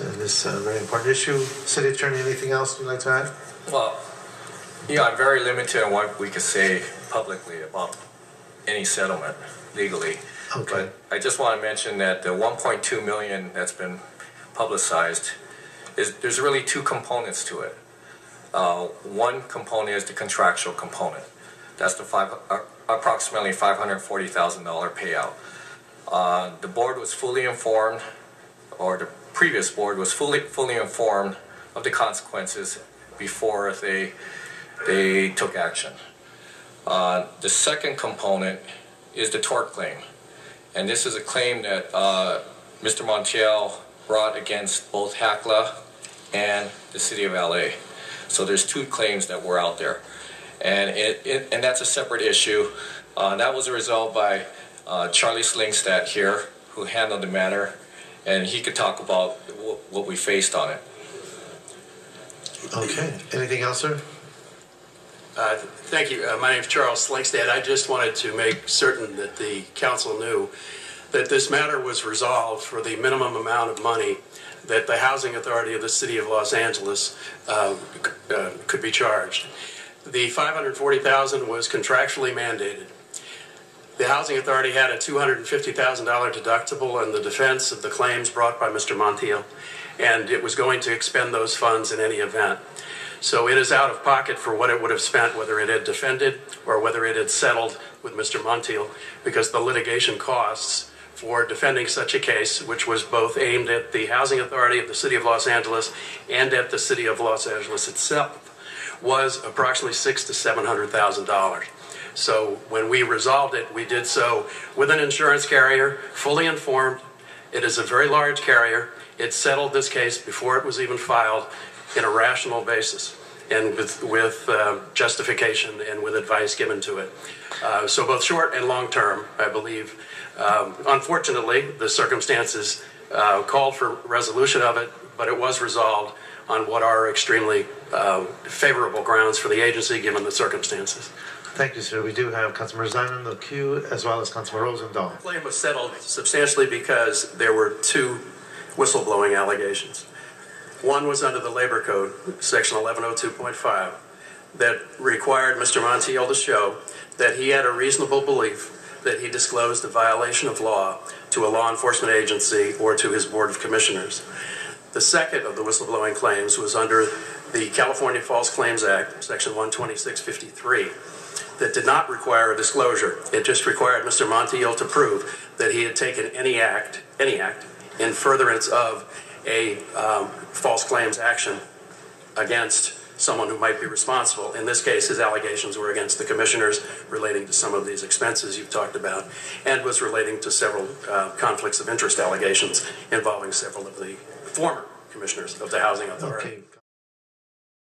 us in this very important issue. City Attorney, anything else you'd like to add? Well, I'm very limited on what we could say publicly about any settlement legally. Okay. But I just want to mention that the $1.2 million that's been publicized there's really two components to it. One component is the contractual component. That's the approximately $540,000 payout. The board was fully informed, or the previous board was fully informed of the consequences before they took action. The second component is the tort claim, and this is a claim that Mr. Montiel brought against both HACLA and the City of LA. So there's two claims that were out there, and that's a separate issue. That was resolved by Charlie Slingstad here, who handled the matter, and he could talk about what we faced on it. Okay. Anything else, sir? Thank you. My name is Charles Slingstad. I just wanted to make certain that the council knew that this matter was resolved for the minimum amount of money that the Housing Authority of the City of Los Angeles could be charged. The $540,000 was contractually mandated. The Housing Authority had a $250,000 deductible on the defense of the claims brought by Mr. Montiel, and it was going to expend those funds in any event. So it is out of pocket for what it would have spent, whether it had defended or whether it had settled with Mr. Montiel, because the litigation costs for defending such a case, which was both aimed at the Housing Authority of the City of Los Angeles and at the City of Los Angeles itself, was approximately $600,000 to $700,000. So when we resolved it, we did so with an insurance carrier, fully informed. It is a very large carrier. It settled this case before it was even filed in a rational basis and with justification and with advice given to it. So both short and long term, I believe. Unfortunately, the circumstances called for resolution of it, but it was resolved on what are extremely favorable grounds for the agency given the circumstances. Thank you, sir. We do have Councilor Zine in the queue, as well as Councilor Rosendahl. The claim was settled substantially because there were two whistleblowing allegations. One was under the Labor Code, Section 1102.5, that required Mr. Montiel to show that he had a reasonable belief that he disclosed a violation of law to a law enforcement agency or to his Board of Commissioners. The second of the whistleblowing claims was under the California False Claims Act, Section 12653, that did not require a disclosure. It just required Mr. Montiel to prove that he had taken any act in furtherance of a false claims action against someone who might be responsible. In this case, his allegations were against the commissioners relating to some of these expenses you've talked about, and was relating to several conflicts of interest allegations involving several of the former commissioners of the Housing Authority. Okay.